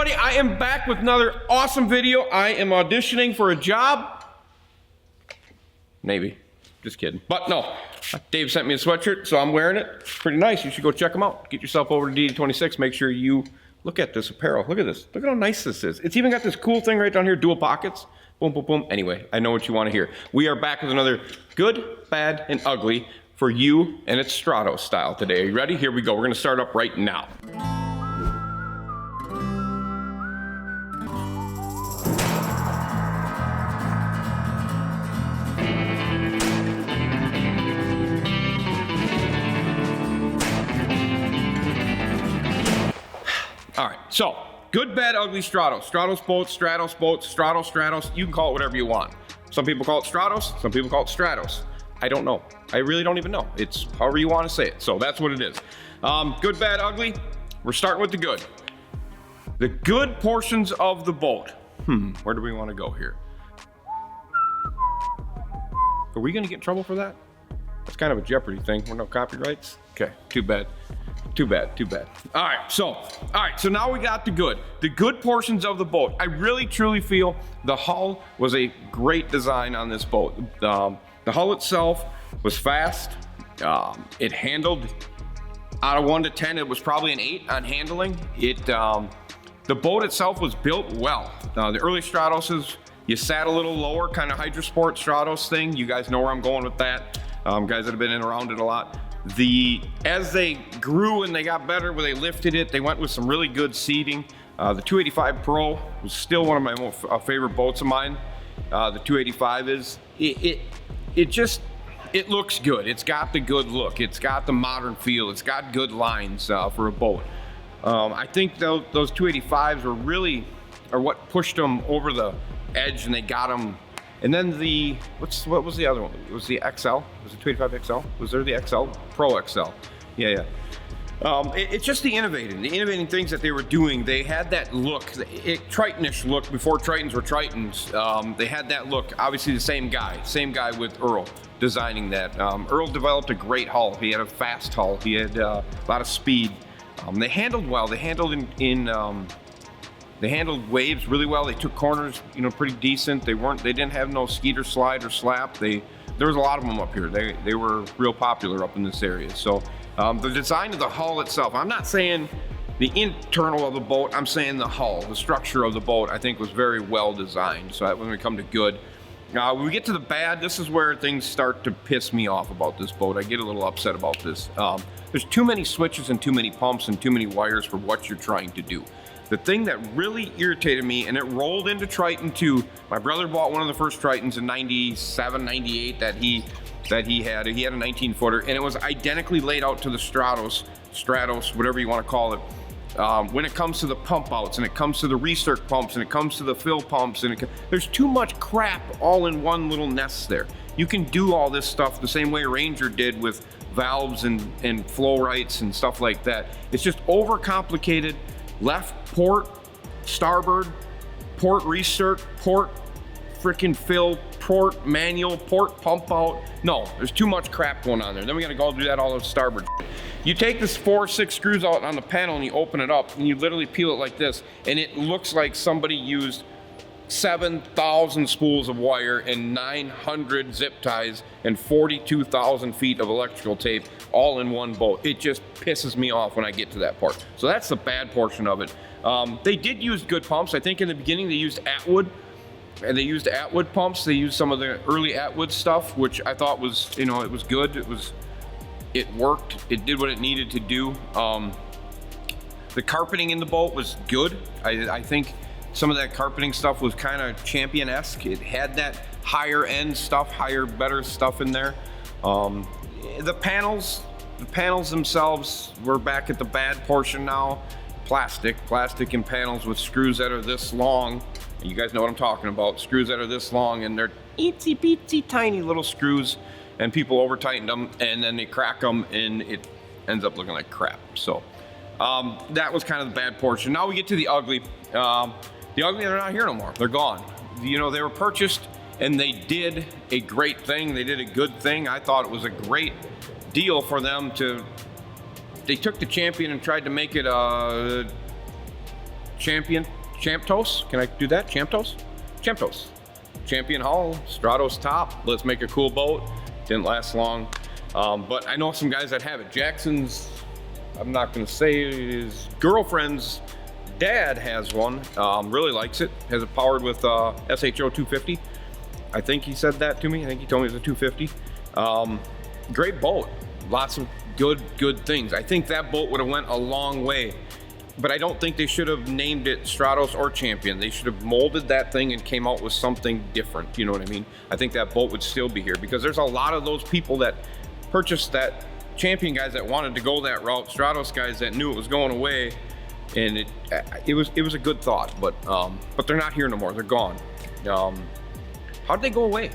everybody, I am back with another awesome video. I am auditioning for a job. Maybe, just kidding. But no, Dave sent me a sweatshirt, so I'm wearing it. It's pretty nice. You should go check them out. Get yourself over to DD26. Make sure you look at this apparel. Look at this. Look at how nice this is. It's even got this cool thing right down here, dual pockets. Boom, boom, boom. Anyway, I know what you want to hear. We are back with another good, bad, and ugly for you, and it's Stratos style today. Are you ready? Here we go. We're going to start up right now. All right, so good, bad, ugly Stratos. Stratos boats, Stratos boats, Stratos. You can call it whatever you want. Some people call it Stratos, some people call it Stratos. I don't know. I really don't even know. It's however you want to say it. So that's what it is. Good, bad, ugly. We're starting with the good. The good portions of the boat. Where do we want to go here? Are we going to get in trouble for that? That's kind of a Jeopardy thing. We're no copyrights. Okay, too bad. Too bad. All right, so now we got the good. The good portions of the boat. I really, truly feel the hull was a great design on this boat. The hull itself was fast. It handled, out of 1 to 10, it was probably an 8 on handling. The boat itself was built well. The early Stratoses, you sat a little lower, kind of Hydrosport Stratos thing. You guys know where I'm going with that. Guys that have been in around it a lot. As they grew and they got better, where they lifted it, they went with some really good seating. The 285 Pro was still one of my most favorite boats of mine. The 285 is, it looks good. It's got the good look. It's got the modern feel. It's got good lines for a boat. I think those 285s are what pushed them over the edge, and they got them. And then what was the other one? It was the XL? Was it 285 XL? Was there the XL? Pro XL. Yeah. It's just the innovating things that they were doing. They had that look, Tritonish look before Tritons were Tritons. They had that look. Obviously the same guy with Earl designing that. Earl developed a great hull. He had a fast hull. He had a lot of speed. They handled well. They handled They handled waves really well. They took corners, pretty decent. They didn't have no skeeter slide or slap. There was a lot of them up here. They were real popular up in this area. So the design of the hull itself, I'm not saying the internal of the boat, I'm saying the hull, the structure of the boat, I think was very well designed. So when we come to good, when we get to the bad, this is where things start to piss me off about this boat. I get a little upset about this. There's too many switches and too many pumps and too many wires for what you're trying to do. The thing that really irritated me, and it rolled into Triton too, my brother bought one of the first Tritons in 97, 98 that he had. He had a 19-footer, and it was identically laid out to the Stratos, whatever you want to call it. When it comes to the pump outs, and it comes to the recirc pumps, and it comes to the fill pumps, and there's too much crap all in one little nest there. You can do all this stuff the same way Ranger did with valves and flow rights and stuff like that. It's just overcomplicated. Left port, starboard, port recirc, port freaking fill, port manual, port pump out. No, there's too much crap going on there. Then we gotta go do that all on starboard. You take this 4 or 6 screws out on the panel and you open it up and you literally peel it like this, and it looks like somebody used 7,000 spools of wire and 900 zip ties and 42,000 feet of electrical tape all in one boat. It just pisses me off when I get to that part. So that's the bad portion of it. They did use good pumps. I think in the beginning they used Atwood, and they used Atwood pumps. They used some of the early Atwood stuff, which I thought was, it was good. It worked. It did what it needed to do. The carpeting in the boat was good. I think some of that carpeting stuff was kind of champion-esque. It had that higher end stuff, better stuff in there. The panels themselves, we're back at the bad portion now. Plastic and panels with screws that are this long. And you guys know what I'm talking about. Screws that are this long, and they're itsy bitsy tiny little screws, and people over tightened them, and then they crack them, and it ends up looking like crap. So that was kind of the bad portion. Now we get to the ugly. The ugly, they're not here no more. They're gone. They were purchased, and they did a great thing. They did a good thing. I thought it was a great deal for them to. They took the Champion and tried to make it a Champtos. Can I do that? Champtos. Champion hull, Stratos top. Let's make a cool boat. Didn't last long. But I know some guys that have it. Jackson's, I'm not gonna say his girlfriend's dad has one, really likes it. Has it powered with SHO 250. I think he said that to me. I think he told me it was a 250. Great boat, lots of good things. I think that boat would have went a long way, but I don't think they should have named it Stratos or Champion. They should have molded that thing and came out with something different. You know what I mean? I think that boat would still be here because there's a lot of those people that purchased that Champion guys that wanted to go that route, Stratos guys that knew it was going away, and it was a good thought, but they're not here no more. They're gone. How did they go away?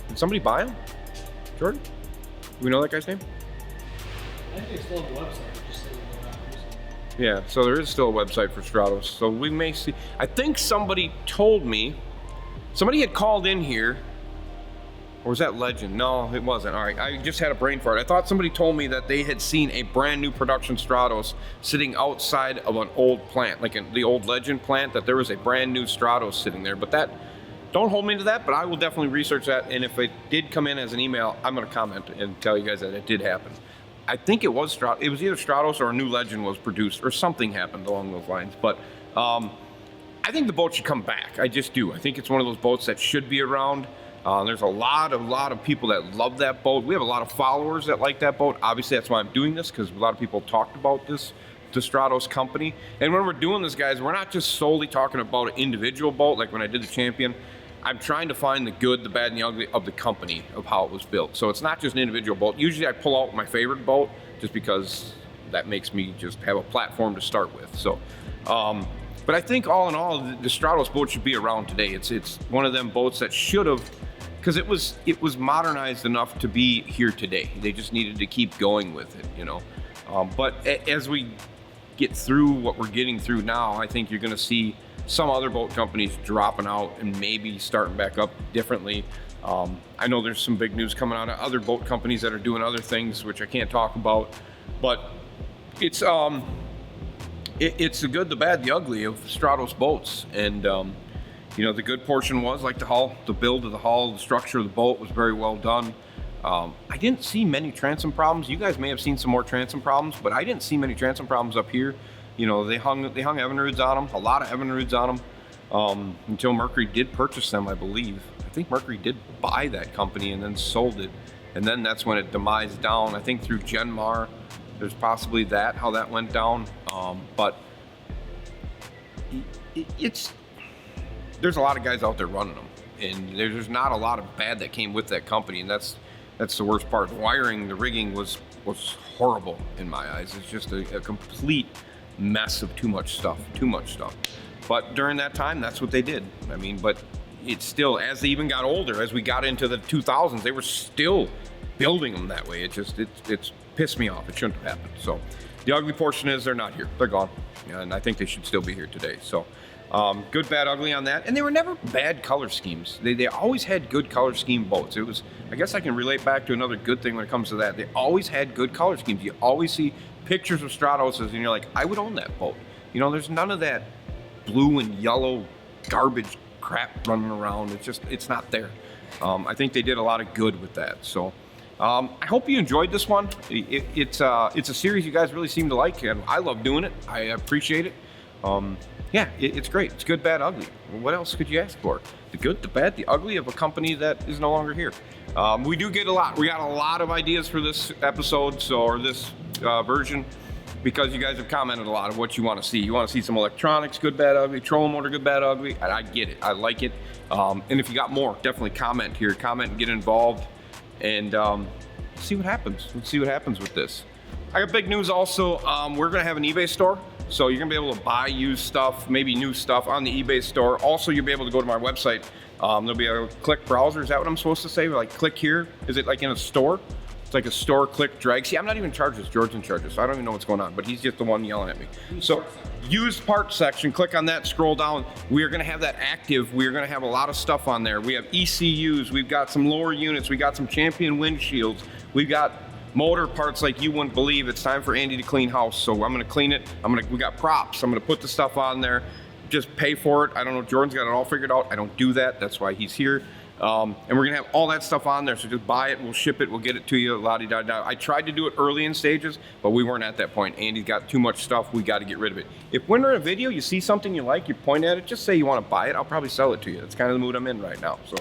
Did somebody buy them? Jordan? Do we know that guy's name? I think they still have a website. Just saying they're not using it. Yeah, so there is still a website for Stratos. So we may see. I think somebody told me, somebody had called in here, or was that Legend? No, it wasn't. All right, I just had a brain fart. I thought somebody told me that they had seen a brand new production Stratos sitting outside of an old plant, like the old Legend plant, that there was a brand new Stratos sitting there. But that, don't hold me to that, but I will definitely research that. And if it did come in as an email, I'm going to comment and tell you guys that it did happen. I think it was Stratos. It was either Stratos or a new Legend was produced, or something happened along those lines. But I think the boat should come back. I just do. I think it's one of those boats that should be around. There's a lot of people that love that boat. We have a lot of followers that like that boat. Obviously, that's why I'm doing this, because a lot of people talked about this, the Stratos company. And when we're doing this, guys, we're not just solely talking about an individual boat, like when I did the Champion. I'm trying to find the good, the bad, and the ugly of the company, of how it was built. So it's not just an individual boat. Usually I pull out my favorite boat just because that makes me just have a platform to start with. So, but I think all in all, the Stratos boat should be around today. It's one of them boats that should have, because it was modernized enough to be here today. They just needed to keep going with it, you know. But as we get through what we're getting through now, I think you're going to see some other boat companies dropping out and maybe starting back up differently. I know there's some big news coming out of other boat companies that are doing other things, which I can't talk about. But it's the good, the bad, the ugly of Stratos boats. And you know, the good portion was like the hull, the build of the hull, the structure of the boat was very well done. I didn't see many transom problems. You guys may have seen some more transom problems, but I didn't see many transom problems up here. You know, they hung Evinrudes on them, a lot of Evinrudes on them, until Mercury did purchase them, I believe. I think Mercury did buy that company and then sold it, and then that's when it demised down. I think through Genmar, there's possibly that, how that went down. But there's a lot of guys out there running them, and there's not a lot of bad that came with that company, and that's the worst part. The wiring, the rigging was horrible in my eyes. It's just a complete mess of too much stuff. But during that time, that's what they did. I mean, but it's still, as they even got older, as we got into the 2000s, they were still building them that way. It's pissed me off. It shouldn't have happened. So the ugly portion is they're not here. They're gone. And I think they should still be here today. So good, bad, ugly on that. And they were never bad color schemes. They always had good color scheme boats. It was, I guess I can relate back to another good thing when it comes to that. They always had good color schemes. You always see pictures of Stratos and you're like, I would own that boat. You know, there's none of that blue and yellow garbage crap running around. It's not there. I think they did a lot of good with that. So I hope you enjoyed this one. It's a series you guys really seem to like, and I love doing it. I appreciate it. Yeah, it's great. It's good, bad, ugly. What else could you ask for? The good, the bad, the ugly of a company that is no longer here. We do get a lot. We got a lot of ideas for this episode, or this version, because you guys have commented a lot of what you want to see. You want to see some electronics, good, bad, ugly, trolling motor, good, bad, ugly. And I get it. I like it. And if you got more, definitely comment here. Comment and get involved, and see what happens. Let's see what happens with this. I got big news also. We're going to have an eBay store. So you're gonna be able to buy used stuff, maybe new stuff on the eBay store. Also, you'll be able to go to my website. There'll be a click browser. Is that what I'm supposed to say? Like click here? Is it like in a store? It's like a store, click, drag. See, I'm not even in charge of this. George's in charge of this, so I don't even know what's going on, but he's just the one yelling at me. So used parts section, click on that, scroll down. We are gonna have that active. We're gonna have a lot of stuff on there. We have ECUs, we've got some lower units, we got some Champion windshields, we've got motor parts like you wouldn't believe. It's time for Andy to clean house, so I'm gonna clean it. We got props. I'm gonna put the stuff on there, just pay for it. I don't know, Jordan's got it all figured out. I don't do that, that's why he's here. And we're gonna have all that stuff on there, so just buy it, we'll ship it, we'll get it to you, la-di-da-da. I tried to do it early in stages, but we weren't at that point. Andy's got too much stuff, we gotta get rid of it. If when we're in a video, you see something you like, you point at it, just say you wanna buy it, I'll probably sell it to you. That's kind of the mood I'm in right now, so.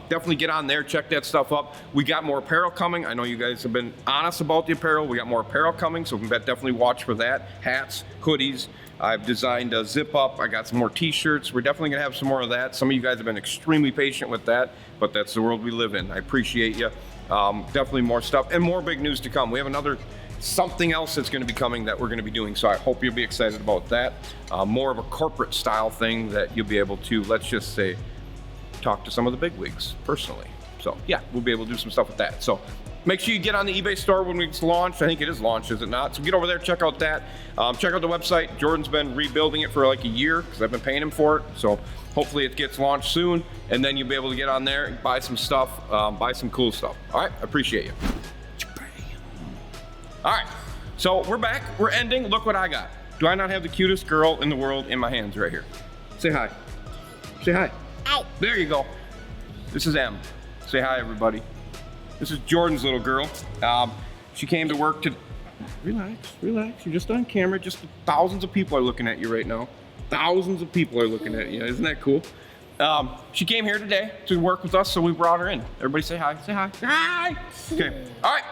Definitely get on there, check that stuff up. We got more apparel coming. I know you guys have been honest about the apparel. We got more apparel coming, so definitely watch for that. Hats, hoodies. I've designed a zip up. I got some more t-shirts. We're definitely gonna have some more of that. Some of you guys have been extremely patient with that, but that's the world we live in. I appreciate you. Definitely more stuff and more big news to come. We have another something else that's gonna be coming that we're gonna be doing, so I hope you'll be excited about that. More of a corporate style thing that you'll be able to, let's just say, talk to some of the big wigs personally. So yeah, we'll be able to do some stuff with that. So make sure you get on the eBay store when it's launched. I think it is launched, is it not? So get over there, check out that. Check out the website. Jordan's been rebuilding it for like a year because I've been paying him for it. So hopefully it gets launched soon, and then you'll be able to get on there and buy some stuff, buy some cool stuff. All right, I appreciate you. All right, so we're back, we're ending. Look what I got. Do I not have the cutest girl in the world in my hands right here? Say hi. Say hi. Hi. There you go. This is Em. Say hi, everybody. This is Jordan's little girl. She came to work to... Relax, relax. You're just on camera. Just thousands of people are looking at you right now. Thousands of people are looking at you. Isn't that cool? She came here today to work with us, so we brought her in. Everybody say hi. Say hi. Hi. Okay. All right.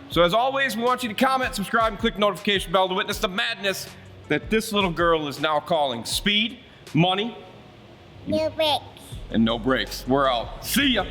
So as always, we want you to comment, subscribe, and click the notification bell to witness the madness that this little girl is now calling speed, money, No breaks. and no brakes. We're out. See ya.